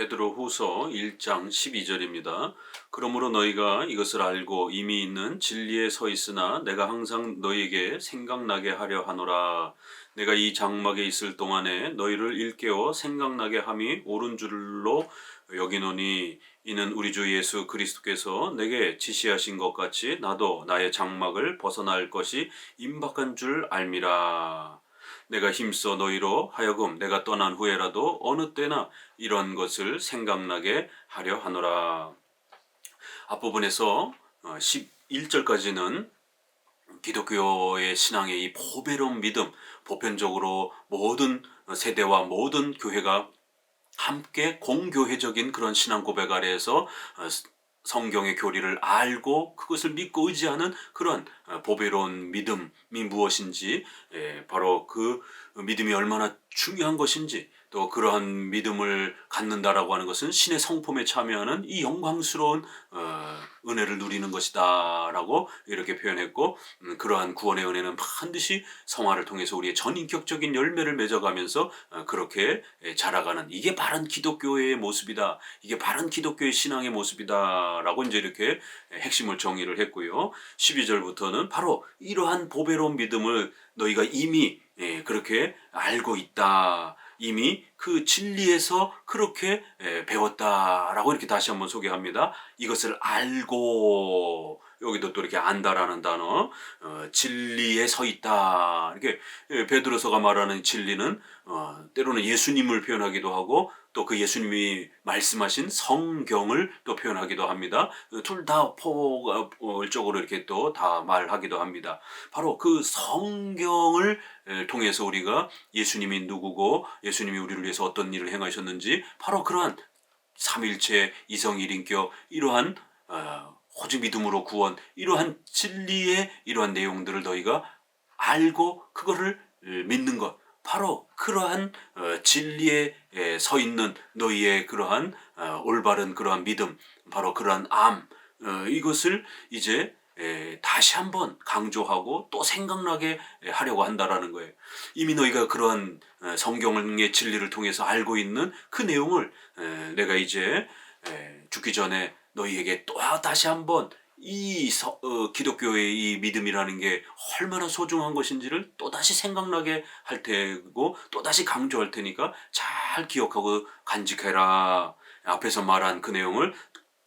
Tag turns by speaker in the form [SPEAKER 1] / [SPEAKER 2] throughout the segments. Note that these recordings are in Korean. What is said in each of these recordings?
[SPEAKER 1] 베드로후서 1장 12절입니다. 그러므로 너희가 이것을 알고 이미 있는 진리에 서 있으나 내가 항상 너희에게 생각나게 하려 하노라. 내가 이 장막에 있을 동안에 너희를 일깨워 생각나게 함이 옳은 줄로 여기노니 이는 우리 주 예수 그리스도께서 내게 지시하신 것 같이 나도 나의 장막을 벗어날 것이 임박한 줄 알미라. 내가 힘써 너희로 하여금 내가 떠난 후에라도 어느 때나 이런 것을 생각나게 하려 하노라. 앞부분에서 11절까지는 기독교의 신앙의 이 보배로운 믿음, 보편적으로 모든 세대와 모든 교회가 함께 공교회적인 그런 신앙 고백 아래에서 성경의 교리를 알고 그것을 믿고 의지하는 그런 보배로운 믿음이 무엇인지, 바로 그 믿음이 얼마나 중요한 것인지, 또 그러한 믿음을 갖는다라고 하는 것은 신의 성품에 참여하는 이 영광스러운 은혜를 누리는 것이다 라고 이렇게 표현했고, 그러한 구원의 은혜는 반드시 성화를 통해서 우리의 전인격적인 열매를 맺어가면서 그렇게 자라가는, 이게 바른 기독교의 모습이다, 이게 바른 기독교의 신앙의 모습이다 라고 이제 이렇게 핵심을 정의를 했고요. 12절부터는 바로 이러한 보배로운 믿음을 너희가 이미 그렇게 알고 있다, 이미 그 진리에서 그렇게 배웠다라고 이렇게 다시 한번 소개합니다. 이것을 알고, 여기도 또 이렇게 안다라는 단어, 진리에 서 있다. 이렇게 베드로서가 말하는 진리는 때로는 예수님을 표현하기도 하고, 또 그 예수님이 말씀하신 성경을 또 표현하기도 합니다. 둘 다 포괄적으로 이렇게 또 다 말하기도 합니다. 바로 그 성경을 통해서 우리가 예수님이 누구고 예수님이 우리를 위해서 어떤 일을 행하셨는지, 바로 그러한 삼일체 이성 일인격, 이러한 오직 믿음으로 구원, 이러한 진리의 이러한 내용들을 너희가 알고 그거를 믿는 것, 바로 그러한 진리에 서 있는 너희의 그러한 올바른 그러한 믿음, 바로 그러한 이것을 이제 다시 한번 강조하고 또 생각나게 하려고 한다라는 거예요. 이미 너희가 그러한 성경의 진리를 통해서 알고 있는 그 내용을 내가 이제 죽기 전에 너희에게 또 다시 한번 이 기독교의 이 믿음이라는 게 얼마나 소중한 것인지를 또다시 생각나게 할 테고, 또다시 강조할 테니까 잘 기억하고 간직해라. 앞에서 말한 그 내용을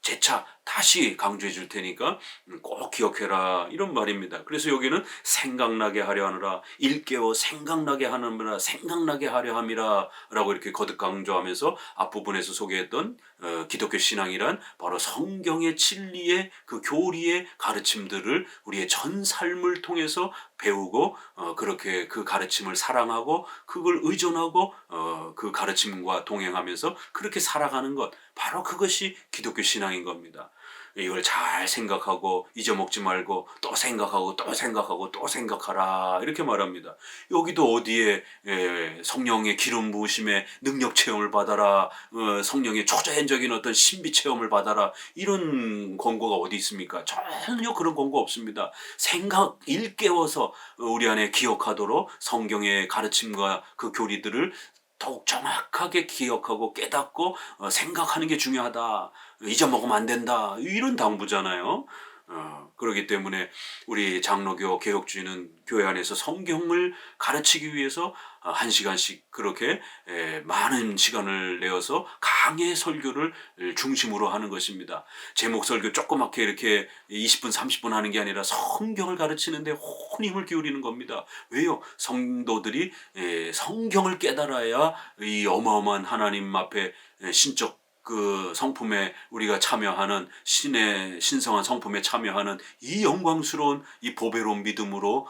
[SPEAKER 1] 재차 다시 강조해 줄 테니까 꼭 기억해라, 이런 말입니다. 그래서 여기는 생각나게 하려 하느라, 일깨워 생각나게 하느라, 생각나게 하려 함이라 라고 이렇게 거듭 강조하면서 앞부분에서 소개했던 기독교 신앙이란 바로 성경의 진리의 그 교리의 가르침들을 우리의 전 삶을 통해서 배우고, 그렇게 그 가르침을 사랑하고 그걸 의존하고 그 가르침과 동행하면서 그렇게 살아가는 것, 바로 그것이 기독교 신앙인 겁니다. 이걸 잘 생각하고 잊어먹지 말고 또 생각하고 또 생각하고 또 생각하라, 이렇게 말합니다. 여기도 어디에 성령의 기름 부으심의 능력 체험을 받아라, 성령의 초자연적인 어떤 신비 체험을 받아라, 이런 권고가 어디 있습니까? 전혀 그런 권고 없습니다. 생각 일깨워서 우리 안에 기억하도록 성경의 가르침과 그 교리들을 더욱 정확하게 기억하고 깨닫고 생각하는 게 중요하다, 잊어먹으면 안 된다, 이런 당부잖아요. 그렇기 때문에 우리 장로교 개혁주의는 교회 안에서 성경을 가르치기 위해서 1시간씩 그렇게 많은 시간을 내어서 강의 설교를 중심으로 하는 것입니다. 제목 설교 조그맣게 이렇게 20분 30분 하는 게 아니라 성경을 가르치는데 온 힘을 기울이는 겁니다. 왜요? 성도들이 성경을 깨달아야 이 어마어마한 하나님 앞에 신적 그 성품에 우리가 참여하는, 신의 신성한 성품에 참여하는 이 영광스러운 이 보배로운 믿음으로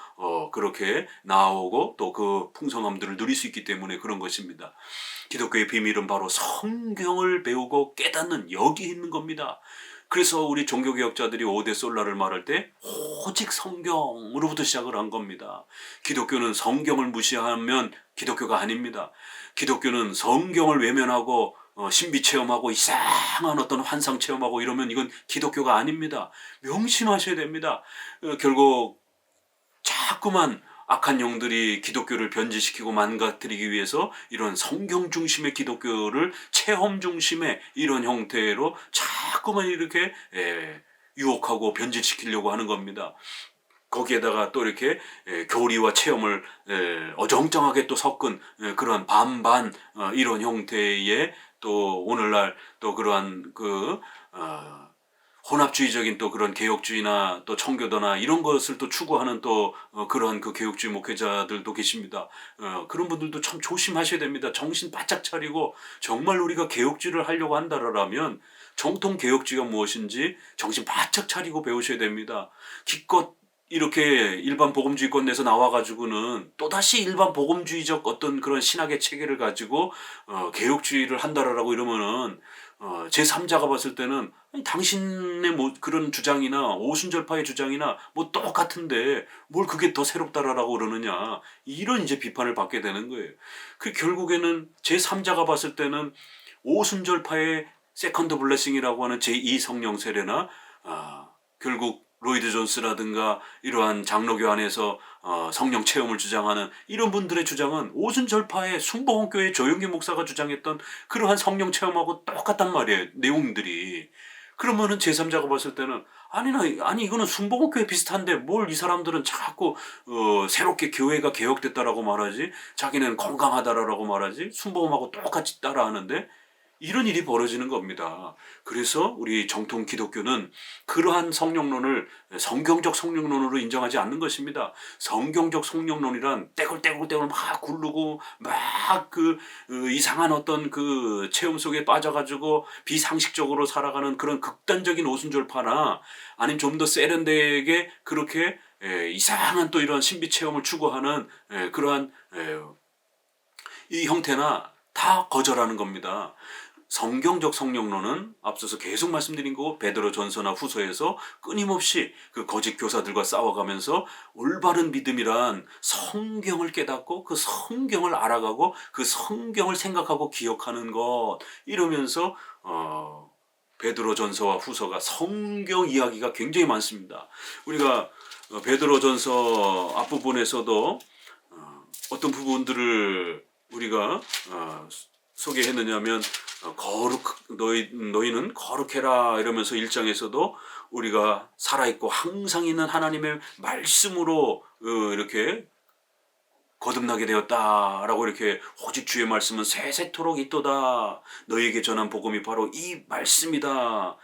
[SPEAKER 1] 그렇게 나오고 또 그 풍성함들을 누릴 수 있기 때문에 그런 것입니다. 기독교의 비밀은 바로 성경을 배우고 깨닫는, 여기 있는 겁니다. 그래서 우리 종교개혁자들이 5대 솔라를 말할 때 오직 성경으로부터 시작을 한 겁니다. 기독교는 성경을 무시하면 기독교가 아닙니다. 기독교는 성경을 외면하고 신비 체험하고 이상한 어떤 환상 체험하고 이러면 이건 기독교가 아닙니다. 명심하셔야 됩니다. 결국 자꾸만 악한 영들이 기독교를 변질시키고 망가뜨리기 위해서 이런 성경 중심의 기독교를 체험 중심의 이런 형태로 자꾸만 이렇게 유혹하고 변질시키려고 하는 겁니다. 거기에다가 또 이렇게 교리와 체험을 어정쩡하게 또 섞은 그런 반반 이런 형태의 또 오늘날 또 그러한 혼합주의적인 또 그런 개혁주의나 또 청교도나 이런 것을 또 추구하는 또 그러한 그 개혁주의 목회자들도 계십니다. 그런 분들도 참 조심하셔야 됩니다. 정신 바짝 차리고 정말 우리가 개혁주의를 하려고 한다라면 정통 개혁주의가 무엇인지 정신 바짝 차리고 배우셔야 됩니다. 기껏 이렇게 일반 복음주의권 내서 나와가지고는 또다시 일반 복음주의적 어떤 그런 신학의 체계를 가지고 개혁주의를 한다라고 이러면은 제3자가 봤을 때는 아니, 당신의 뭐 그런 주장이나 오순절파의 주장이나 뭐 똑같은데 뭘 그게 더 새롭다라고 그러느냐 이런 이제 비판을 받게 되는 거예요. 그 결국에는 제3자가 봤을 때는 오순절파의 세컨드 블레싱이라고 하는 제2 성령 세례나 결국 로이드 존스라든가 이러한 장로교 안에서 성령 체험을 주장하는 이런 분들의 주장은 오순절파의 순복음교회 조용기 목사가 주장했던 그러한 성령 체험하고 똑같단 말이에요. 내용들이. 그러면은 제3자가 봤을 때는 아니 이거는 순복음교회 비슷한데 뭘 이 사람들은 자꾸 새롭게 교회가 개혁됐다라고 말하지 자기는 건강하다라고 말하지 순복음하고 똑같이 따라하는데 이런 일이 벌어지는 겁니다. 그래서 우리 정통 기독교는 그러한 성령론을 성경적 성령론으로 인정하지 않는 것입니다. 성경적 성령론이란 떼굴떼굴떼굴 막 굴르고 막 이상한 어떤 그 체험 속에 빠져가지고 비상식적으로 살아가는 그런 극단적인 오순절파나 아니면 좀 더 세련되게 그렇게 이상한 또 이런 신비 체험을 추구하는 그러한 이 형태나 다 거절하는 겁니다. 성경적 성령론은 앞서서 계속 말씀드린 거고 베드로 전서나 후서에서 끊임없이 그 거짓 교사들과 싸워가면서 올바른 믿음이란 성경을 깨닫고 그 성경을 알아가고 그 성경을 생각하고 기억하는 것 이러면서 베드로 전서와 후서가 성경 이야기가 굉장히 많습니다. 우리가 베드로 전서 앞부분에서도 어떤 부분들을 우리가 소개했느냐면 너희는 거룩해라 이러면서 1장에서도 우리가 살아있고 항상 있는 하나님의 말씀으로 이렇게 거듭나게 되었다라고 이렇게 오직 주의 말씀은 세세토록 있도다 너희에게 전한 복음이 바로 이 말씀이다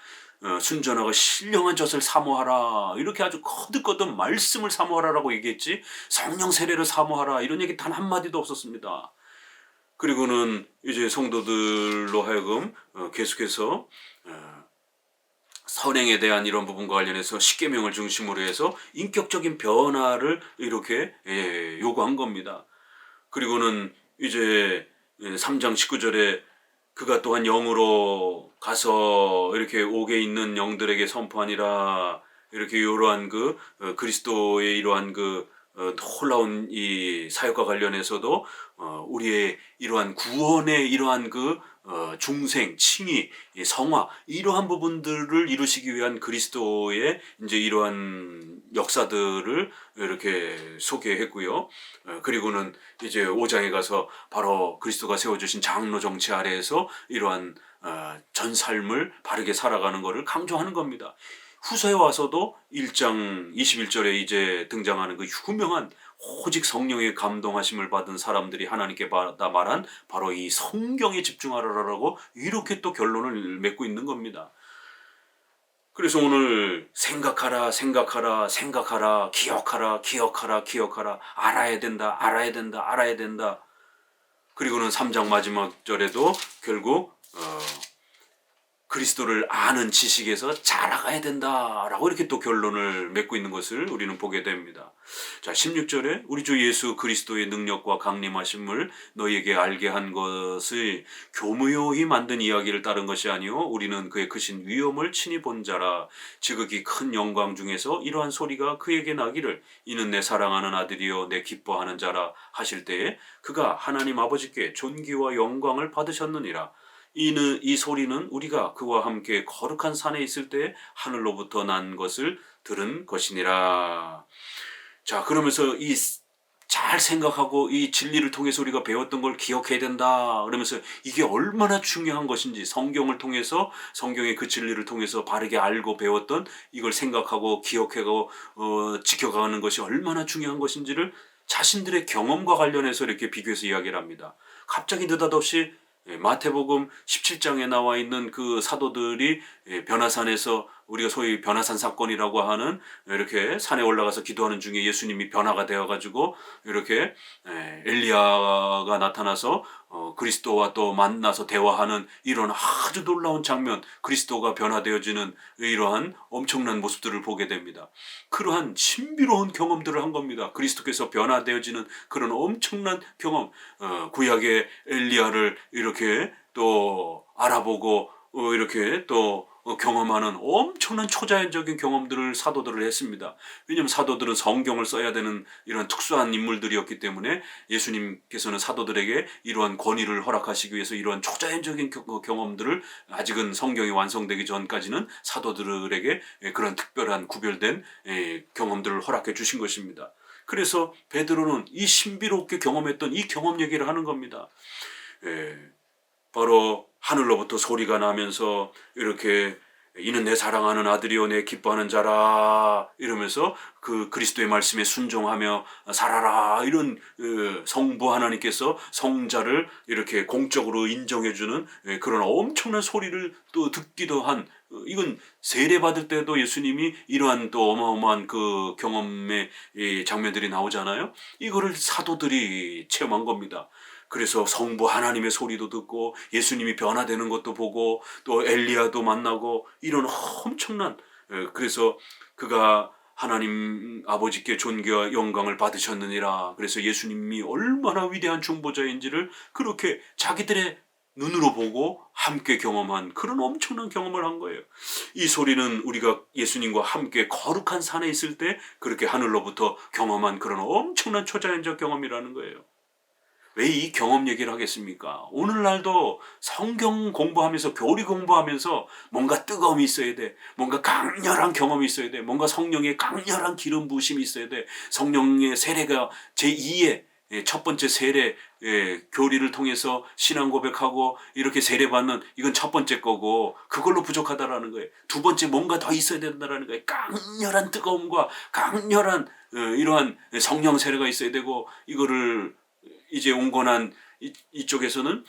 [SPEAKER 1] 순전하고 신령한 젖을 사모하라 이렇게 아주 거듭거듭 말씀을 사모하라라고 얘기했지 성령 세례를 사모하라 이런 얘기 단 한마디도 없었습니다. 그리고는 이제 성도들로 하여금 계속해서 선행에 대한 이런 부분과 관련해서 십계명을 중심으로 해서 인격적인 변화를 이렇게 요구한 겁니다. 그리고는 이제 3장 19절에 그가 또한 영으로 가서 이렇게 옥에 있는 영들에게 선포하니라 이렇게 이러한 그리스도의 이러한 놀라운 이 사역과 관련해서도 우리의 이러한 구원의 이러한 중생, 칭의, 성화 이러한 부분들을 이루시기 위한 그리스도의 이제 이러한 역사들을 이렇게 소개했고요. 그리고는 이제 5장에 가서 바로 그리스도가 세워주신 장로 정치 아래에서 이러한 전 삶을 바르게 살아가는 것을 강조하는 겁니다. 후서에 와서도 1장 21절에 이제 등장하는 그 유명한 오직 성령의 감동하심을 받은 사람들이 하나님께 받아 말한 바로 이 성경에 집중하라라고 이렇게 또 결론을 맺고 있는 겁니다. 그래서 오늘 생각하라 기억하라 알아야 된다 그리고는 3장 마지막 절에도 결국 그리스도를 아는 지식에서 자라가야 된다라고 이렇게 또 결론을 맺고 있는 것을 우리는 보게 됩니다. 자, 16절에 우리 주 예수 그리스도의 능력과 강림하심을 너희에게 알게 한 것을 교묘히 만든 이야기를 따른 것이 아니요 우리는 그의 크신 위엄을 친히 본 자라. 지극히 큰 영광 중에서 이러한 소리가 그에게 나기를 이는 내 사랑하는 아들이요 내 기뻐하는 자라 하실 때에 그가 하나님 아버지께 존귀와 영광을 받으셨느니라. 이 소리는 우리가 그와 함께 거룩한 산에 있을 때 하늘로부터 난 것을 들은 것이니라. 자, 그러면서 이 잘 생각하고 이 진리를 통해서 우리가 배웠던 걸 기억해야 된다. 그러면서 이게 얼마나 중요한 것인지 성경을 통해서 성경의 그 진리를 통해서 바르게 알고 배웠던 이걸 생각하고 기억하고 지켜가는 것이 얼마나 중요한 것인지를 자신들의 경험과 관련해서 이렇게 비교해서 이야기를 합니다. 갑자기 느닷없이 마태복음 17장에 나와 있는 그 사도들이 변화산에서 우리가 소위 변화산 사건이라고 하는 이렇게 산에 올라가서 기도하는 중에 예수님이 변화가 되어가지고 이렇게 엘리야가 나타나서 그리스도와 또 만나서 대화하는 이런 아주 놀라운 장면, 그리스도가 변화되어지는 이러한 엄청난 모습들을 보게 됩니다. 그러한 신비로운 경험들을 한 겁니다. 그리스도께서 변화되어지는 그런 엄청난 경험, 구약의 엘리야를 이렇게 또 알아보고 이렇게 또 경험하는 엄청난 초자연적인 경험들을 사도들을 했습니다. 왜냐하면 사도들은 성경을 써야 되는 이런 특수한 인물들이었기 때문에 예수님께서는 사도들에게 이러한 권위를 허락하시기 위해서 이러한 초자연적인 경험들을 아직은 성경이 완성되기 전까지는 사도들에게 그런 특별한 구별된 경험들을 허락해 주신 것입니다. 그래서 베드로는 이 신비롭게 경험했던 이 경험 얘기를 하는 겁니다. 바로 하늘로부터 소리가 나면서 이렇게 이는 내 사랑하는 아들이요 내 기뻐하는 자라 이러면서 그 그리스도의 말씀에 순종하며 살아라 이런 성부 하나님께서 성자를 이렇게 공적으로 인정해주는 그런 엄청난 소리를 또 듣기도 한 이건 세례 받을 때도 예수님이 이러한 또 어마어마한 그 경험의 장면들이 나오잖아요. 이거를 사도들이 체험한 겁니다. 그래서 성부 하나님의 소리도 듣고 예수님이 변화되는 것도 보고 또 엘리야도 만나고 이런 엄청난 그래서 그가 하나님 아버지께 존귀와 영광을 받으셨느니라. 그래서 예수님이 얼마나 위대한 중보자인지를 그렇게 자기들의 눈으로 보고 함께 경험한 그런 엄청난 경험을 한 거예요. 이 소리는 우리가 예수님과 함께 거룩한 산에 있을 때 그렇게 하늘로부터 경험한 그런 엄청난 초자연적 경험이라는 거예요. 왜 이 경험 얘기를 하겠습니까? 오늘날도 성경 공부하면서 교리 공부하면서 뭔가 뜨거움이 있어야 돼. 뭔가 강렬한 경험이 있어야 돼. 뭔가 성령의 강렬한 기름 부으심이 있어야 돼. 성령의 세례가 제2의 첫 번째 세례 교리를 통해서 신앙 고백하고 이렇게 세례받는 이건 첫 번째 거고 그걸로 부족하다라는 거예요. 두 번째 뭔가 더 있어야 된다라는 거예요. 강렬한 뜨거움과 강렬한 이러한 성령 세례가 있어야 되고 이거를 이제 온건한 이쪽에서는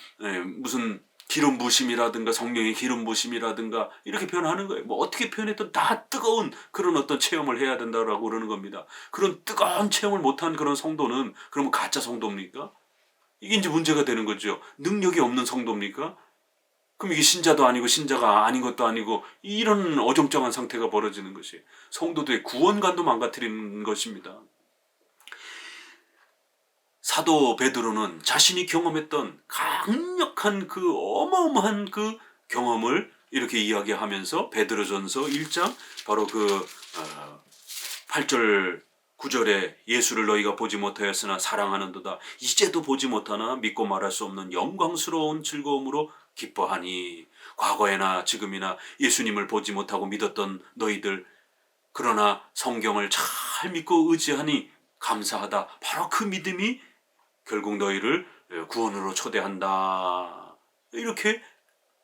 [SPEAKER 1] 무슨 기름 부심이라든가 성령의 기름 부심이라든가 이렇게 표현하는 거예요. 뭐 어떻게 표현했든 다 뜨거운 그런 어떤 체험을 해야 된다라고 그러는 겁니다. 그런 뜨거운 체험을 못한 그런 성도는 그러면 가짜 성도입니까? 이게 이제 문제가 되는 거죠. 능력이 없는 성도입니까? 그럼 이게 신자도 아니고 신자가 아닌 것도 아니고 이런 어정쩡한 상태가 벌어지는 것이 성도들의 구원관도 망가뜨리는 것입니다. 사도 베드로는 자신이 경험했던 강력한 그 어마어마한 그 경험을 이렇게 이야기하면서 베드로전서 1장 바로 그 8절 9절에 예수를 너희가 보지 못하였으나 사랑하는도다 이제도 보지 못하나 믿고 말할 수 없는 영광스러운 즐거움으로 기뻐하니 과거에나 지금이나 예수님을 보지 못하고 믿었던 너희들 그러나 성경을 잘 믿고 의지하니 감사하다. 바로 그 믿음이 결국 너희를 구원으로 초대한다. 이렇게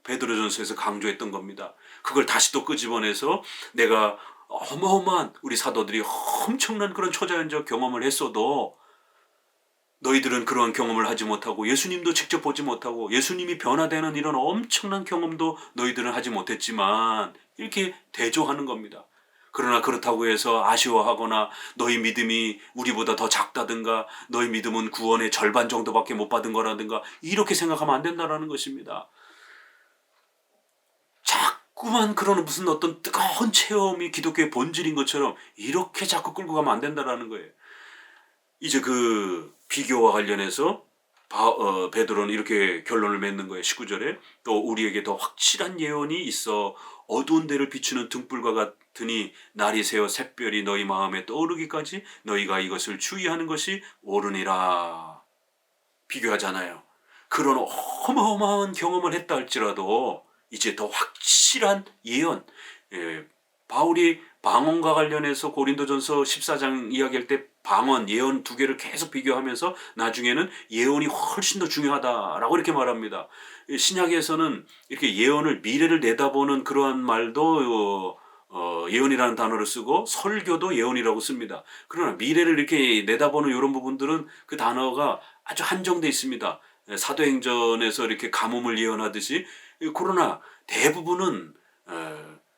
[SPEAKER 1] 베드로전서에서 강조했던 겁니다. 그걸 다시 또 끄집어내서 내가 어마어마한 우리 사도들이 엄청난 그런 초자연적 경험을 했어도 너희들은 그러한 경험을 하지 못하고 예수님도 직접 보지 못하고 예수님이 변화되는 이런 엄청난 경험도 너희들은 하지 못했지만 이렇게 대조하는 겁니다. 그러나 그렇다고 해서 아쉬워하거나 너희 믿음이 우리보다 더 작다든가 너희 믿음은 구원의 절반 정도밖에 못 받은 거라든가 이렇게 생각하면 안 된다는 것입니다. 자꾸만 그런 무슨 어떤 뜨거운 체험이 기독교의 본질인 것처럼 이렇게 자꾸 끌고 가면 안 된다는 거예요. 이제 그 비교와 관련해서 베드로는 이렇게 결론을 맺는 거예요. 19절에 또 우리에게 더 확실한 예언이 있어 어두운 데를 비추는 등불과 같으니 날이 새어 샛별이 너희 마음에 떠오르기까지 너희가 이것을 주의하는 것이 옳으니라. 비교하잖아요. 그런 어마어마한 경험을 했다 할지라도 이제 더 확실한 예언 바울이 방언과 관련해서 고린도전서 14장 이야기할 때 방언, 예언 두 개를 계속 비교하면서 나중에는 예언이 훨씬 더 중요하다라고 이렇게 말합니다. 신약에서는 이렇게 예언을 미래를 내다보는 그러한 말도 예언이라는 단어를 쓰고 설교도 예언이라고 씁니다. 그러나 미래를 이렇게 내다보는 이런 부분들은 그 단어가 아주 한정돼 있습니다. 사도행전에서 이렇게 가뭄을 예언하듯이. 그러나 대부분은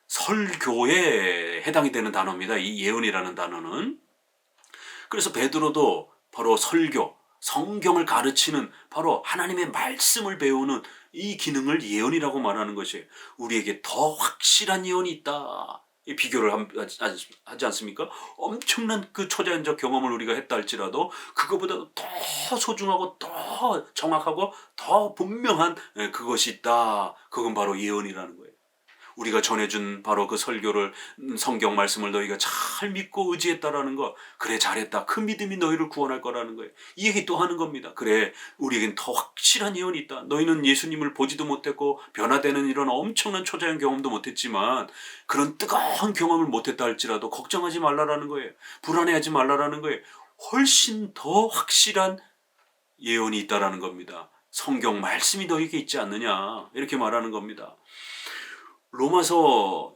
[SPEAKER 1] 설교에 해당이 되는 단어입니다. 이 예언이라는 단어는. 그래서 베드로도 바로 설교, 성경을 가르치는 바로 하나님의 말씀을 배우는 이 기능을 예언이라고 말하는 것이에요. 우리에게 더 확실한 예언이 있다. 이 비교를 하지 않습니까? 엄청난 그 초자연적 경험을 우리가 했다 할지라도 그거보다 더 소중하고 더 정확하고 더 분명한 그것이 있다. 그건 바로 예언이라는 거예요. 우리가 전해준 바로 그 설교를 성경 말씀을 너희가 잘 믿고 의지했다라는 거. 그래 잘했다. 그 믿음이 너희를 구원할 거라는 거예요. 이 얘기 또 하는 겁니다. 그래 우리에겐 더 확실한 예언이 있다. 너희는 예수님을 보지도 못했고 변화되는 이런 엄청난 초자연 경험도 못했지만 그런 뜨거운 경험을 못했다 할지라도 걱정하지 말라라는 거예요. 불안해하지 말라라는 거예요. 훨씬 더 확실한 예언이 있다라는 겁니다. 성경 말씀이 너희에게 있지 않느냐 이렇게 말하는 겁니다. 로마서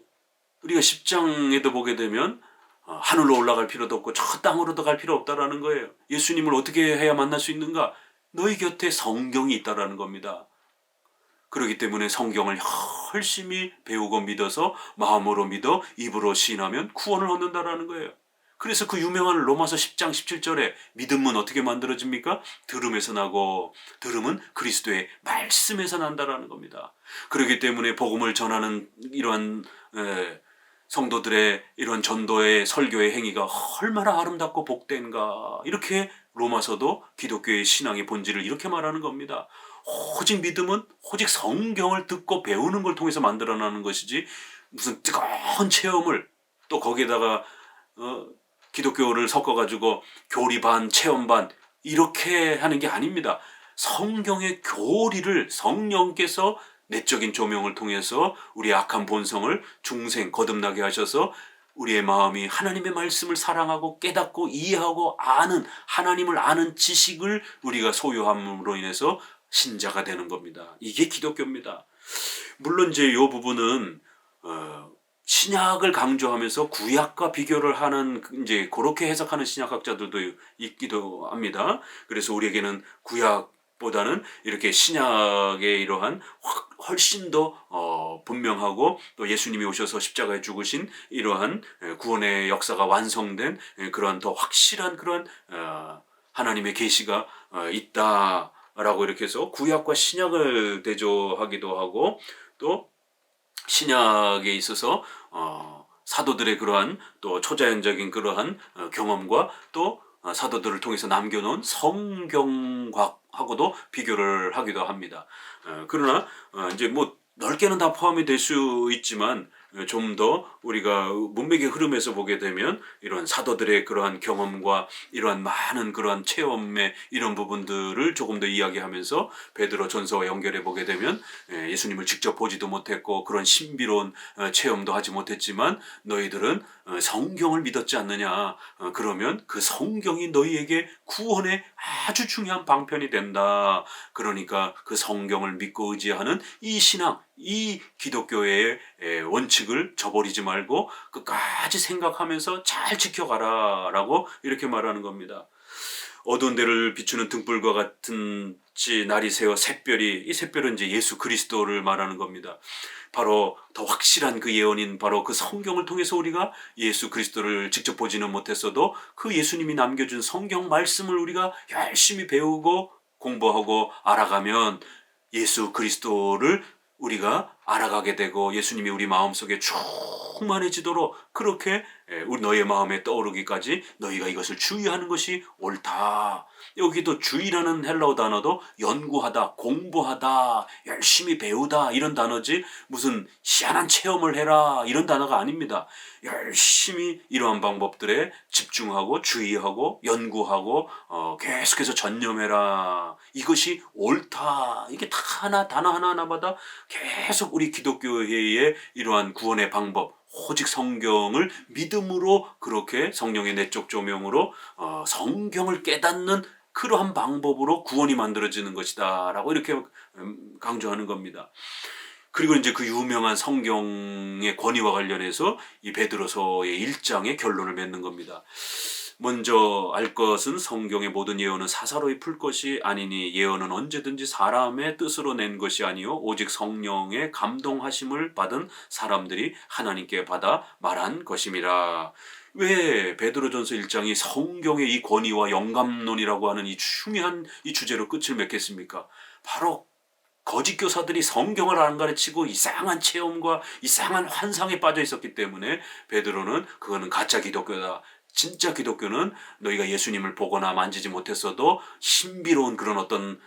[SPEAKER 1] 우리가 10장에도 보게 되면 하늘로 올라갈 필요도 없고 저 땅으로도 갈 필요 없다라는 거예요. 예수님을 어떻게 해야 만날 수 있는가? 너희 곁에 성경이 있다라는 겁니다. 그렇기 때문에 성경을 열심히 배우고 믿어서 마음으로 믿어 입으로 시인하면 구원을 얻는다라는 거예요. 그래서 그 유명한 로마서 10장 17절에 믿음은 어떻게 만들어집니까? 들음에서 나고 들음은 그리스도의 말씀에서 난다라는 겁니다. 그렇기 때문에 복음을 전하는 이러한 성도들의 이런 전도의 설교의 행위가 얼마나 아름답고 복된가. 이렇게 로마서도 기독교의 신앙의 본질을 이렇게 말하는 겁니다. 오직 믿음은 오직 성경을 듣고 배우는 걸 통해서 만들어나는 것이지 무슨 뜨거운 체험을 또 거기에다가 기독교를 섞어가지고 교리 반, 체험 반 이렇게 하는 게 아닙니다. 성경의 교리를 성령께서 내적인 조명을 통해서 우리의 악한 본성을 중생 거듭나게 하셔서 우리의 마음이 하나님의 말씀을 사랑하고 깨닫고 이해하고 아는 하나님을 아는 지식을 우리가 소유함으로 인해서 신자가 되는 겁니다. 이게 기독교입니다. 물론 이제 이 부분은 신약을 강조하면서 구약과 비교를 하는 이제 그렇게 해석하는 신약학자들도 있기도 합니다. 그래서 우리에게는 구약보다는 이렇게 신약의 이러한 훨씬 더 분명하고 또 예수님이 오셔서 십자가에 죽으신 이러한 구원의 역사가 완성된 그런 더 확실한 그런 하나님의 계시가 있다라고 이렇게 해서 구약과 신약을 대조하기도 하고 또 신약에 있어서 사도들의 그러한 또 초자연적인 그러한 경험과 또 사도들을 통해서 남겨놓은 성경과하고도 비교를 하기도 합니다. 그러나 이제 뭐 넓게는 다 포함이 될 수 있지만 좀 더 우리가 문맥의 흐름에서 보게 되면 이런 사도들의 그러한 경험과 이러한 많은 그러한 체험의 이런 부분들을 조금 더 이야기하면서 베드로 전서와 연결해 보게 되면 예수님을 직접 보지도 못했고 그런 신비로운 체험도 하지 못했지만 너희들은 성경을 믿었지 않느냐. 그러면 그 성경이 너희에게 구원의 아주 중요한 방편이 된다. 그러니까 그 성경을 믿고 의지하는 이 신앙, 이 기독교의 원칙을 저버리지 말고 끝까지 생각하면서 잘 지켜가라 라고 이렇게 말하는 겁니다. 어두운 데를 비추는 등불과 같은 날이 새어 샛별이, 이 샛별은 이제 예수 그리스도를 말하는 겁니다. 바로 더 확실한 그 예언인 바로 그 성경을 통해서 우리가 예수 그리스도를 직접 보지는 못했어도 그 예수님이 남겨준 성경 말씀을 우리가 열심히 배우고 공부하고 알아가면 예수 그리스도를 우리가 알아가게 되고 예수님이 우리 마음속에 충만해지도록 그렇게 우리 너의 마음에 떠오르기까지 너희가 이것을 주의하는 것이 옳다. 여기도 주의라는 헬라어 단어도 연구하다, 공부하다, 열심히 배우다 이런 단어지 무슨 희한한 체험을 해라 이런 단어가 아닙니다. 열심히 이러한 방법들에 집중하고 주의하고 연구하고 계속해서 전념해라. 이것이 옳다. 이게 다 단어 하나하나마다 계속 우리 기독교회의 이러한 구원의 방법 오직 성경을 믿음으로 그렇게 성령의 내적 조명으로 성경을 깨닫는 그러한 방법으로 구원이 만들어지는 것이다 라고 이렇게 강조하는 겁니다. 그리고 이제 그 유명한 성경의 권위와 관련해서 이 베드로서의 1장의 결론을 맺는 겁니다. 먼저 알 것은 성경의 모든 예언은 사사로이 풀 것이 아니니 예언은 언제든지 사람의 뜻으로 낸 것이 아니요 오직 성령의 감동하심을 받은 사람들이 하나님께 받아 말한 것임이라. 왜 베드로전서 1장이 성경의 이 권위와 영감론이라고 하는 이 중요한 이 주제로 끝을 맺겠습니까? 바로 거짓 교사들이 성경을 안 가르치고 이상한 체험과 이상한 환상에 빠져 있었기 때문에 베드로는 그거는 가짜 기독교다. 진짜 기독교는 너희가 예수님을 보거나 만지지 못했어도 신비로운 그런 어떤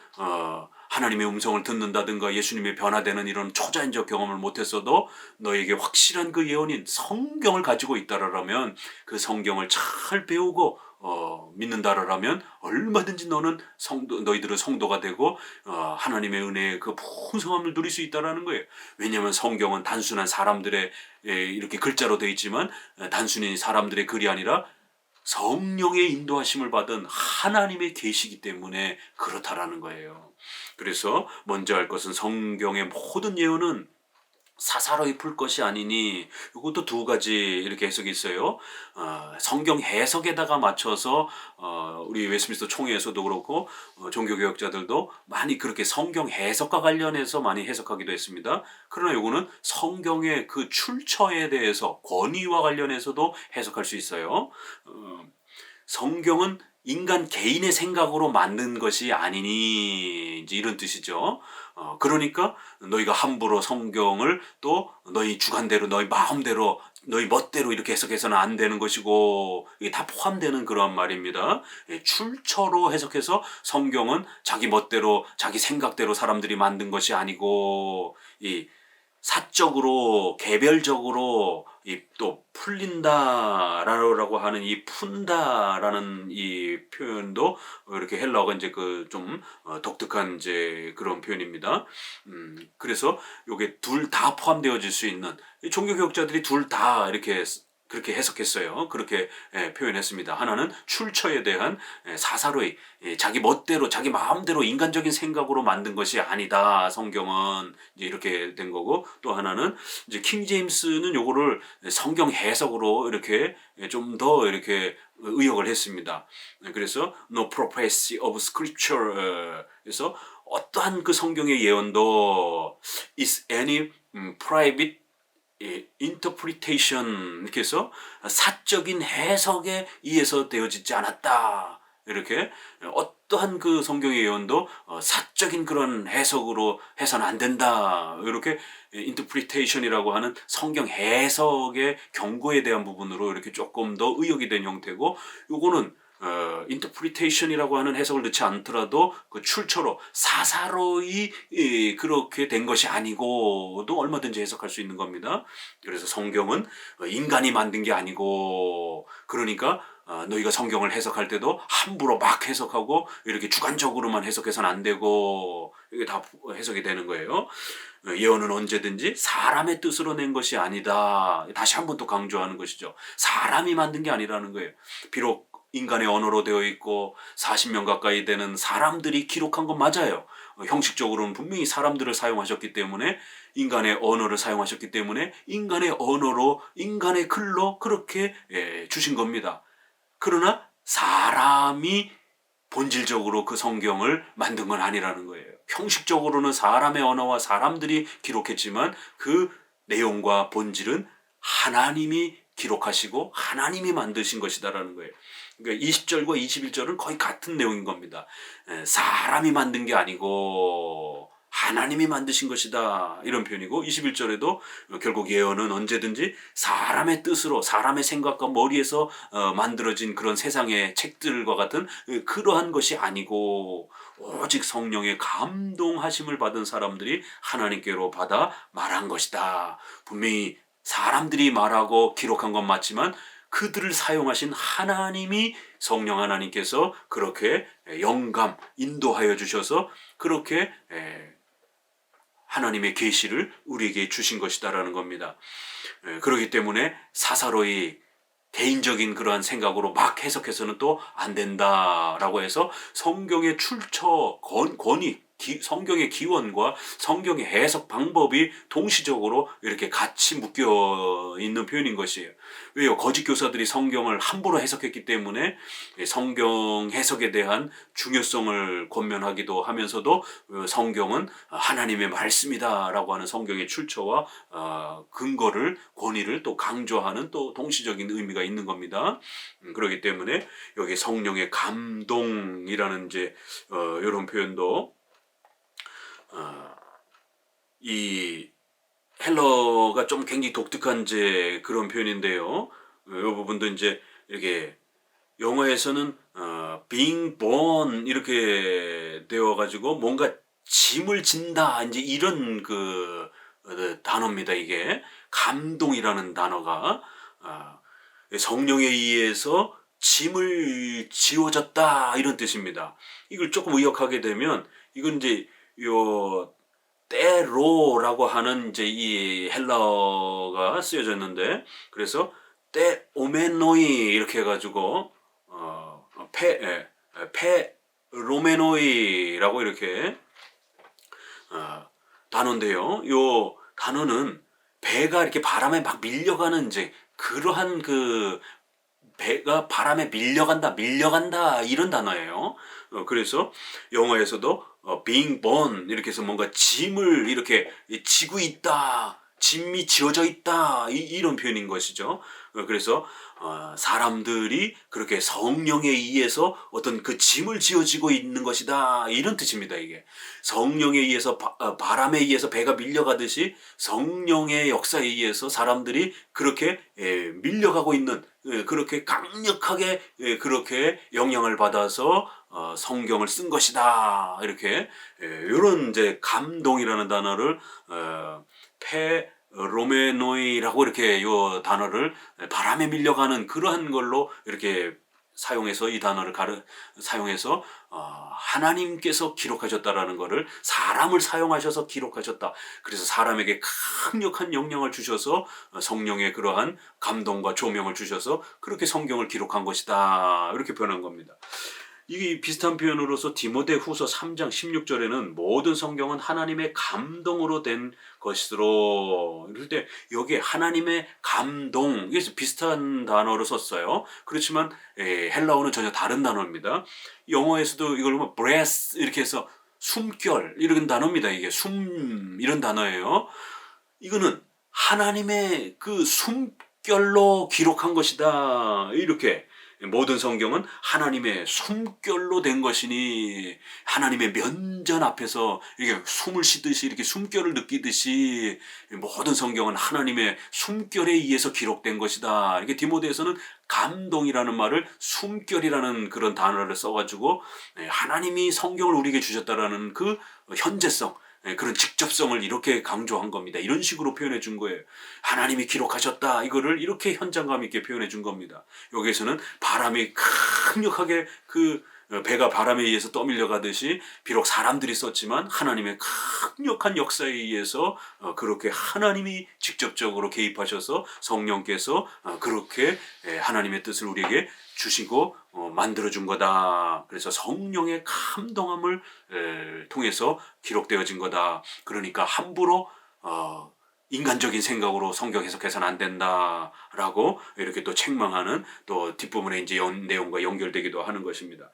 [SPEAKER 1] 하나님의 음성을 듣는다든가 예수님의 변화되는 이런 초자연적 경험을 못했어도 너에게 확실한 그 예언인 성경을 가지고 있다라면 그 성경을 잘 배우고 믿는다라면 얼마든지 너는 너희들은 성도가 되고 하나님의 은혜의 그 풍성함을 누릴 수 있다라는 거예요. 왜냐하면 성경은 단순한 사람들의 이렇게 글자로 되어 있지만 단순히 사람들의 글이 아니라 성령의 인도하심을 받은 하나님의 계시이기 때문에 그렇다라는 거예요. 그래서 먼저 할 것은 성경의 모든 예언은 사사로이 풀 것이 아니니, 이것도 두 가지 이렇게 해석이 있어요. 성경 해석에다가 맞춰서 우리 웨스트민스터 총회에서도 그렇고 종교개혁자들도 많이 그렇게 성경 해석과 관련해서 많이 해석하기도 했습니다. 그러나 이거는 성경의 그 출처에 대해서 권위와 관련해서도 해석할 수 있어요. 성경은 인간 개인의 생각으로 만든 것이 아니니 이제 이런 뜻이죠. 그러니까 너희가 함부로 성경을 또 너희 주관대로 너희 마음대로 너희 멋대로 이렇게 해석해서는 안 되는 것이고 이게 다 포함되는 그런 말입니다. 출처로 해석해서 성경은 자기 멋대로 자기 생각대로 사람들이 만든 것이 아니고 이 사적으로 개별적으로 또 풀린다라고 하는 이 푼다라는 이 표현도 이렇게 헬라어가 이제 그 좀 독특한 이제 그런 표현입니다. 그래서 요게 둘 다 포함되어질 수 있는 종교개혁자들이 둘 다 이렇게 그렇게 해석했어요. 그렇게 표현했습니다. 하나는 출처에 대한 사사로이 자기 멋대로 자기 마음대로 인간적인 생각으로 만든 것이 아니다. 성경은 이제 이렇게 된 거고, 또 하나는 이제 킹 제임스는 요거를 성경 해석으로 이렇게 좀 더 이렇게 의역을 했습니다. 그래서 no prophecy of scripture, 그래서 어떠한 그 성경의 예언도 is any private interpretation, 이렇게 해서 사적인 해석에 의해서 되어지지 않았다. 이렇게 어떠한 그 성경의 예언도 사적인 그런 해석으로 해서는 안 된다. 이렇게 interpretation이라고 하는 성경 해석의 경고에 대한 부분으로 이렇게 조금 더 의역이 된 형태고, 요거는 interpretation이라고 하는 해석을 넣지 않더라도 그 출처로 사사로이 그렇게 된 것이 아니고도 얼마든지 해석할 수 있는 겁니다. 그래서 성경은 인간이 만든 게 아니고, 그러니까 너희가 성경을 해석할 때도 함부로 막 해석하고 이렇게 주관적으로만 해석해서는 안 되고, 이게 다 해석이 되는 거예요. 예언은 언제든지 사람의 뜻으로 낸 것이 아니다. 다시 한 번 또 강조하는 것이죠. 사람이 만든 게 아니라는 거예요. 비록 인간의 언어로 되어 있고 40명 가까이 되는 사람들이 기록한 건 맞아요. 형식적으로는 분명히 사람들을 사용하셨기 때문에, 인간의 언어를 사용하셨기 때문에 인간의 언어로 인간의 글로 그렇게 주신 겁니다. 그러나 사람이 본질적으로 그 성경을 만든 건 아니라는 거예요. 형식적으로는 사람의 언어와 사람들이 기록했지만 그 내용과 본질은 하나님이 기록하시고 하나님이 만드신 것이다라는 거예요. 그러니까 20절과 21절은 거의 같은 내용인 겁니다. 사람이 만든 게 아니고 하나님이 만드신 것이다, 이런 표현이고, 21절에도 결국 예언은 언제든지 사람의 뜻으로 사람의 생각과 머리에서 만들어진 그런 세상의 책들과 같은 그러한 것이 아니고 오직 성령의 감동하심을 받은 사람들이 하나님께로 받아 말한 것이다. 분명히 사람들이 말하고 기록한 건 맞지만 그들을 사용하신 하나님이, 성령 하나님께서 그렇게 영감 인도하여 주셔서 그렇게 하나님의 계시를 우리에게 주신 것이다라는 겁니다. 그렇기 때문에 사사로이 개인적인 그러한 생각으로 막 해석해서는 또 안 된다라고 해서 성경의 출처, 권위, 성경의 기원과 성경의 해석 방법이 동시적으로 이렇게 같이 묶여 있는 표현인 것이에요. 왜요? 거짓 교사들이 성경을 함부로 해석했기 때문에 성경 해석에 대한 중요성을 권면하기도 하면서도 성경은 하나님의 말씀이다라고 하는 성경의 출처와 근거를, 권위를 또 강조하는 또 동시적인 의미가 있는 겁니다. 그렇기 때문에 여기 성령의 감동이라는 이제 이런 표현도 이 헬러가 좀 굉장히 독특한 이제 그런 표현인데요. 이 부분도 이제 이렇게 영어에서는 being born 이렇게 되어가지고 뭔가 짐을 진다 이제 이런 그 단어입니다. 이게 감동이라는 단어가 성령에 의해서 짐을 지워졌다 이런 뜻입니다. 이걸 조금 의역하게 되면 이건 이제 요 때로라고 하는 이제 이 헬라어가 쓰여졌는데 그래서 때 오메노이 이렇게 해가지고 페 로메노이라고 이렇게 단어인데요. 요 단어는 배가 이렇게 바람에 막 밀려가는 이제 그러한 그 배가 바람에 밀려간다 이런 단어예요. 그래서 영어에서도 being born 이렇게 해서 뭔가 짐을 이렇게 지고 있다, 짐이 지어져 있다 이런 표현인 것이죠. 그래서 사람들이 그렇게 성령에 의해서 어떤 그 짐을 지어지고 있는 것이다 이런 뜻입니다. 이게 성령에 의해서 바람에 의해서 배가 밀려가듯이 성령의 역사에 의해서 사람들이 그렇게 밀려가고 있는 그렇게 강력하게 그렇게 영향을 받아서 성경을 쓴 것이다 이렇게 이런 이제 감동이라는 단어를 로메노이라고 이렇게 요 단어를 바람에 밀려가는 그러한 걸로 이렇게 사용해서 이 단어를 사용해서 하나님께서 기록하셨다라는 것을 사람을 사용하셔서 기록하셨다. 그래서 사람에게 강력한 영향을 주셔서 성령의 그러한 감동과 조명을 주셔서 그렇게 성경을 기록한 것이다. 이렇게 표현한 겁니다. 이 비슷한 표현으로서 디모데후서 3장 16절에는 모든 성경은 하나님의 감동으로 된 것으로 이럴 때 여기에 하나님의 감동 이게 비슷한 단어로 썼어요. 그렇지만 헬라어는 전혀 다른 단어입니다. 영어에서도 이걸 보면 breath 이렇게 해서 숨결 이런 단어입니다. 이게 숨 이런 단어예요. 이거는 하나님의 그 숨결로 기록한 것이다. 이렇게 모든 성경은 하나님의 숨결로 된 것이니 하나님의 면전 앞에서 이렇게 숨을 쉬듯이 이렇게 숨결을 느끼듯이 모든 성경은 하나님의 숨결에 의해서 기록된 것이다. 이게 디모데에서는 감동이라는 말을 숨결이라는 그런 단어를 써가지고 하나님이 성경을 우리에게 주셨다라는 그 현재성 그런 직접성을 이렇게 강조한 겁니다. 이런 식으로 표현해 준 거예요. 하나님이 기록하셨다. 이거를 이렇게 현장감 있게 표현해 준 겁니다. 여기에서는 바람이 강력하게 그 배가 바람에 의해서 떠밀려 가듯이 비록 사람들이 썼지만 하나님의 강력한 역사에 의해서 그렇게 하나님이 직접적으로 개입하셔서 성령께서 그렇게 하나님의 뜻을 우리에게 주시고 만들어준 거다. 그래서 성령의 감동함을 통해서 기록되어진 거다. 그러니까 함부로 인간적인 생각으로 성경 해석해서는 안 된다라고 이렇게 또 책망하는 또 뒷부분에 이제 내용과 연결되기도 하는 것입니다.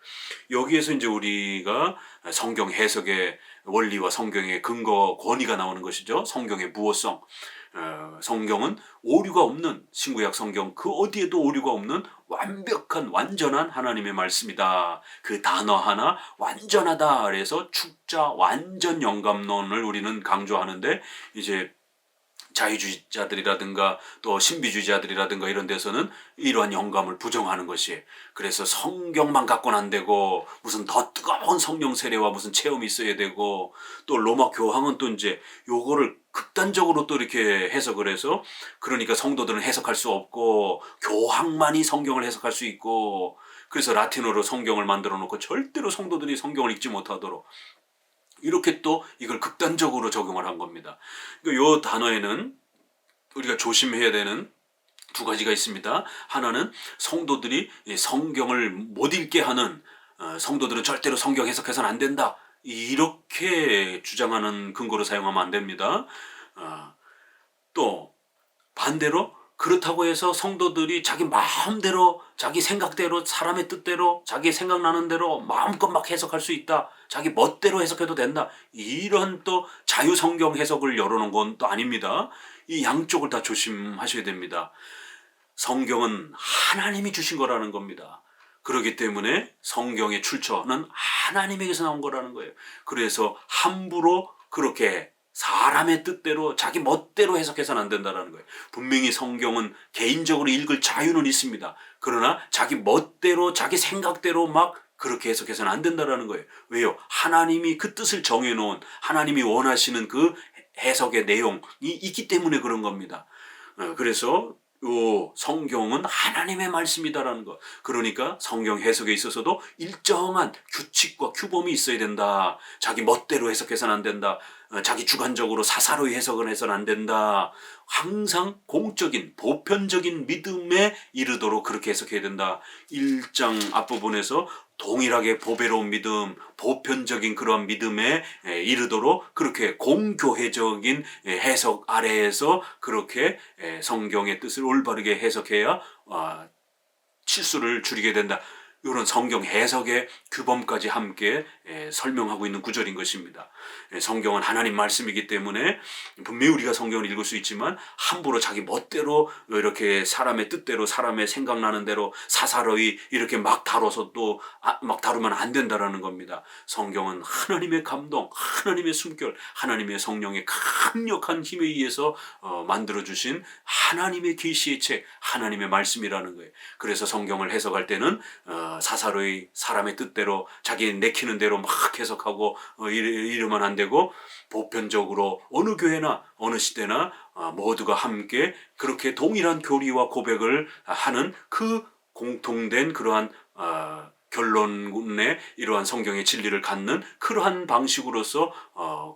[SPEAKER 1] 여기에서 이제 우리가 성경 해석의 원리와 성경의 근거 권위가 나오는 것이죠. 성경의 무엇성. 성경은 오류가 없는 신구약 성경 그 어디에도 오류가 없는 완벽한 완전한 하나님의 말씀이다. 그 단어 하나 완전하다. 그래서 축자 완전 영감론을 우리는 강조하는데 이제 자유주의자들이라든가 또 신비주의자들이라든가 이런 데서는 이러한 영감을 부정하는 것이 그래서 성경만 갖고는 안 되고 무슨 더 뜨거운 성령 세례와 무슨 체험이 있어야 되고 또 로마 교황은 또 이제 요거를 극단적으로 또 이렇게 해석을 해서 그러니까 성도들은 해석할 수 없고 교황만이 성경을 해석할 수 있고 그래서 라틴어로 성경을 만들어 놓고 절대로 성도들이 성경을 읽지 못하도록 이렇게 또 이걸 극단적으로 적용을 한 겁니다. 이 단어에는 우리가 조심해야 되는 두 가지가 있습니다. 하나는 성도들이 성경을 못 읽게 하는, 성도들은 절대로 성경 해석해서는 안 된다, 이렇게 주장하는 근거로 사용하면 안 됩니다. 또 반대로 그렇다고 해서 성도들이 자기 마음대로, 자기 생각대로, 사람의 뜻대로, 자기 생각나는 대로 마음껏 막 해석할 수 있다, 자기 멋대로 해석해도 된다, 이런 또 자유성경 해석을 열어놓은 건 또 아닙니다. 이 양쪽을 다 조심하셔야 됩니다. 성경은 하나님이 주신 거라는 겁니다. 그렇기 때문에 성경의 출처는 하나님에게서 나온 거라는 거예요. 그래서 함부로 그렇게 사람의 뜻대로 자기 멋대로 해석해서는 안 된다는 거예요. 분명히 성경은 개인적으로 읽을 자유는 있습니다. 그러나 자기 멋대로, 자기 생각대로 막 그렇게 해석해서는 안 된다는 거예요. 왜요? 하나님이 그 뜻을 정해놓은, 하나님이 원하시는 그 해석의 내용이 있기 때문에 그런 겁니다. 그래서 성경은 하나님의 말씀이다라는 것. 그러니까 성경 해석에 있어서도 일정한 규칙과 규범이 있어야 된다. 자기 멋대로 해석해서는 안 된다. 자기 주관적으로 사사로이 해석을 해서는 안 된다. 항상 공적인, 보편적인 믿음에 이르도록 그렇게 해석해야 된다. 1장 앞부분에서 동일하게 보배로운 믿음, 보편적인 그런 믿음에 이르도록 그렇게 공교회적인 해석 아래에서 그렇게 성경의 뜻을 올바르게 해석해야 실수를 줄이게 된다. 이런 성경 해석의 규범까지 함께 설명하고 있는 구절인 것입니다. 성경은 하나님 말씀이기 때문에 분명히 우리가 성경을 읽을 수 있지만 함부로 자기 멋대로 이렇게 사람의 뜻대로, 사람의 생각나는 대로 사사로이 이렇게 막 다뤄서 또 막 다루면 안 된다라는 겁니다. 성경은 하나님의 감동, 하나님의 숨결, 하나님의 성령의 강력한 힘에 의해서 만들어주신 하나님의 계시의 책, 하나님의 말씀이라는 거예요. 그래서 성경을 해석할 때는 사사로이 사람의 뜻대로 자기 내키는 대로 막 해석하고 이러면 안 되고, 보편적으로 어느 교회나 어느 시대나 모두가 함께 그렇게 동일한 교리와 고백을 하는 그 공통된 그러한 결론에 이러한 성경의 진리를 갖는 그러한 방식으로서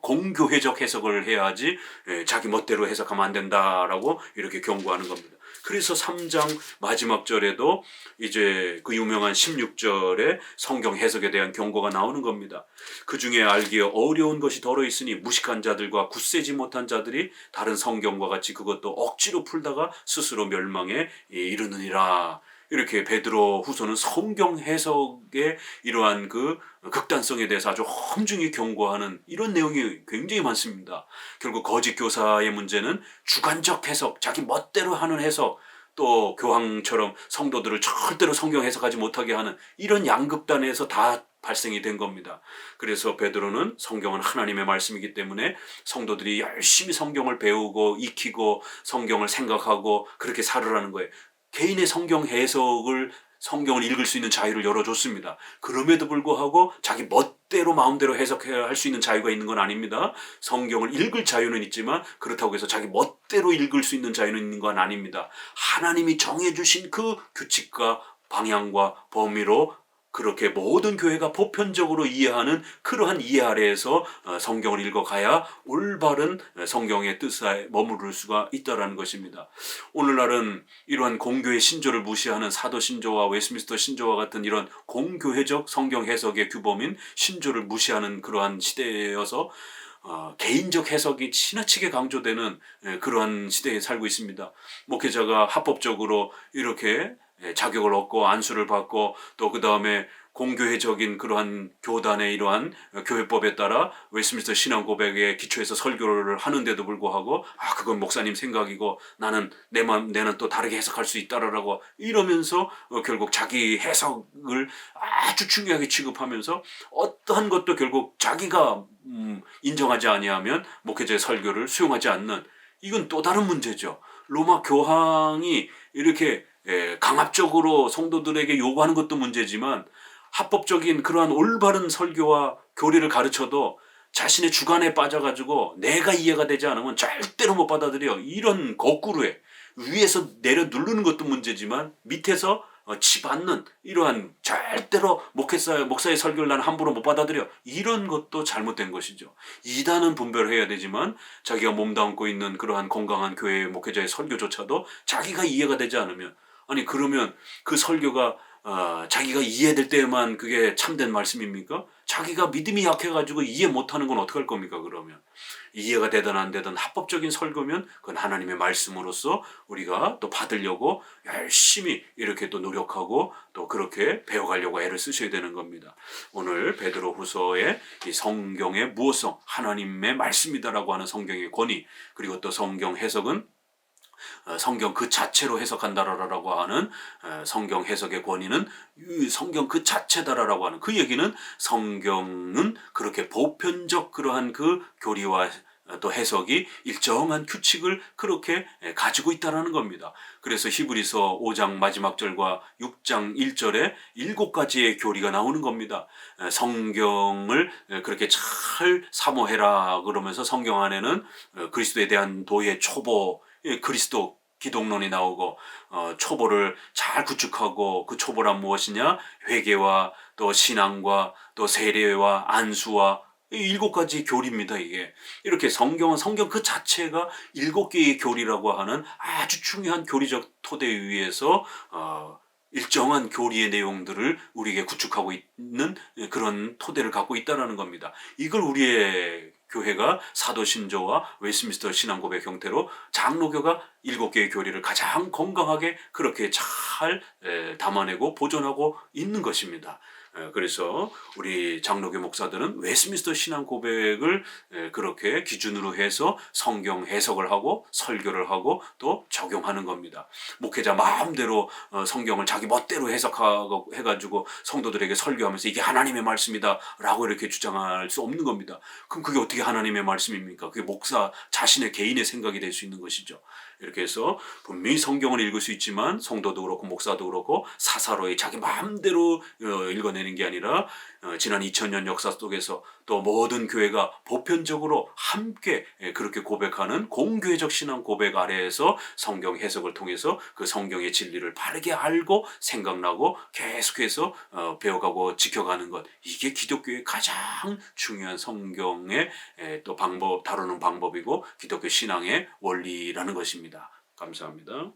[SPEAKER 1] 공교회적 해석을 해야지 자기 멋대로 해석하면 안 된다라고 이렇게 경고하는 겁니다. 그래서 3장 마지막 절에도 이제 그 유명한 16절에 성경 해석에 대한 경고가 나오는 겁니다. 그 중에 알기에 어려운 것이 덜어 있으니 무식한 자들과 굳세지 못한 자들이 다른 성경과 같이 그것도 억지로 풀다가 스스로 멸망에 이르느니라. 이렇게 베드로 후서는 성경 해석의 이러한 그 극단성에 대해서 아주 험중히 경고하는 이런 내용이 굉장히 많습니다. 결국 거짓 교사의 문제는 주관적 해석, 자기 멋대로 하는 해석, 또 교황처럼 성도들을 절대로 성경 해석하지 못하게 하는 이런 양극단에서 다 발생이 된 겁니다. 그래서 베드로는 성경은 하나님의 말씀이기 때문에 성도들이 열심히 성경을 배우고 익히고 성경을 생각하고 그렇게 살으라는 거예요. 개인의 성경 해석을, 성경을 읽을 수 있는 자유를 열어줬습니다. 그럼에도 불구하고 자기 멋대로 마음대로 해석해야 할 수 있는 자유가 있는 건 아닙니다. 성경을 읽을 자유는 있지만 그렇다고 해서 자기 멋대로 읽을 수 있는 자유는 있는 건 아닙니다. 하나님이 정해주신 그 규칙과 방향과 범위로 그렇게 모든 교회가 보편적으로 이해하는 그러한 이해 아래에서 성경을 읽어가야 올바른 성경의 뜻에 머무를 수가 있다는 것입니다. 오늘날은 이러한 공교의 신조를 무시하는 사도 신조와 웨스트민스터 신조와 같은 이런 공교회적 성경 해석의 규범인 신조를 무시하는 그러한 시대여서 개인적 해석이 지나치게 강조되는 그러한 시대에 살고 있습니다. 목회자가 합법적으로 이렇게 자격을 얻고 안수를 받고 또 그 다음에 공교회적인 그러한 교단의 이러한 교회법에 따라 웨스트민스터 신앙 고백에 기초해서 설교를 하는데도 불구하고 그건 목사님 생각이고 나는 내는 또 다르게 해석할 수 있다라고 이러면서 결국 자기 해석을 아주 중요하게 취급하면서 어떠한 것도 결국 자기가 인정하지 아니하면 목회자의 설교를 수용하지 않는, 이건 또 다른 문제죠. 로마 교황이 이렇게 강압적으로 성도들에게 요구하는 것도 문제지만 합법적인 그러한 올바른 설교와 교리를 가르쳐도 자신의 주관에 빠져가지고 내가 이해가 되지 않으면 절대로 못 받아들여. 이런 거꾸로에 위에서 내려 누르는 것도 문제지만 밑에서 치받는 이러한 절대로 목사의 설교를 나는 함부로 못 받아들여 이런 것도 잘못된 것이죠. 이단은 분별해야 되지만 자기가 몸담고 있는 그러한 건강한 교회의 목회자의 설교조차도 자기가 이해가 되지 않으면 아니 그러면 그 설교가 자기가 이해될 때만 그게 참된 말씀입니까? 자기가 믿음이 약해가지고 이해 못하는 건 어떡할 겁니까 그러면? 이해가 되든 안 되든 합법적인 설교면 그건 하나님의 말씀으로서 우리가 또 받으려고 열심히 이렇게 또 노력하고 또 그렇게 배워가려고 애를 쓰셔야 되는 겁니다. 오늘 베드로후서의 이 성경의 무엇성 하나님의 말씀이다라고 하는 성경의 권위 그리고 또 성경 해석은 성경 그 자체로 해석한다라고 하는 성경 해석의 권위는 성경 그 자체다라고 하는 그 얘기는 성경은 그렇게 보편적 그러한 그 교리와 또 해석이 일정한 규칙을 그렇게 가지고 있다는 겁니다. 그래서 히브리서 5장 마지막 절과 6장 1절에 7가지의 교리가 나오는 겁니다. 성경을 그렇게 잘 사모해라 그러면서 성경 안에는 그리스도에 대한 도의 초보 그리스도 기독론이 나오고 초보를 잘 구축하고 그 초보란 무엇이냐? 회개와 또 신앙과 또 세례와 안수와 7가지 교리입니다. 이게 이렇게 성경은 성경 그 자체가 7개의 교리라고 하는 아주 중요한 교리적 토대 위에서 일정한 교리의 내용들을 우리에게 구축하고 있는 그런 토대를 갖고 있다는 겁니다. 이걸 우리의 교회가 사도신조와 웨스트민스터 신앙고백 형태로 장로교가 7개의 교리를 가장 건강하게 그렇게 잘 담아내고 보존하고 있는 것입니다. 그래서 우리 장로교 목사들은 웨스트민스터 신앙 고백을 그렇게 기준으로 해서 성경 해석을 하고 설교를 하고 또 적용하는 겁니다. 목회자 마음대로 성경을 자기 멋대로 해석하고 해가지고 성도들에게 설교하면서 이게 하나님의 말씀이다 라고 이렇게 주장할 수 없는 겁니다. 그럼 그게 어떻게 하나님의 말씀입니까? 그게 목사 자신의 개인의 생각이 될 수 있는 것이죠. 이렇게 해서 분명히 성경을 읽을 수 있지만 성도도 그렇고 목사도 그렇고 사사로이 자기 마음대로 읽어내는 게 아니라 지난 2000년 역사 속에서 또 모든 교회가 보편적으로 함께 그렇게 고백하는 공교회적 신앙 고백 아래에서 성경 해석을 통해서 그 성경의 진리를 바르게 알고 생각나고 계속해서 배워가고 지켜가는 것 이게 기독교의 가장 중요한 성경의 또 방법 다루는 방법이고 기독교 신앙의 원리라는 것입니다. 감사합니다.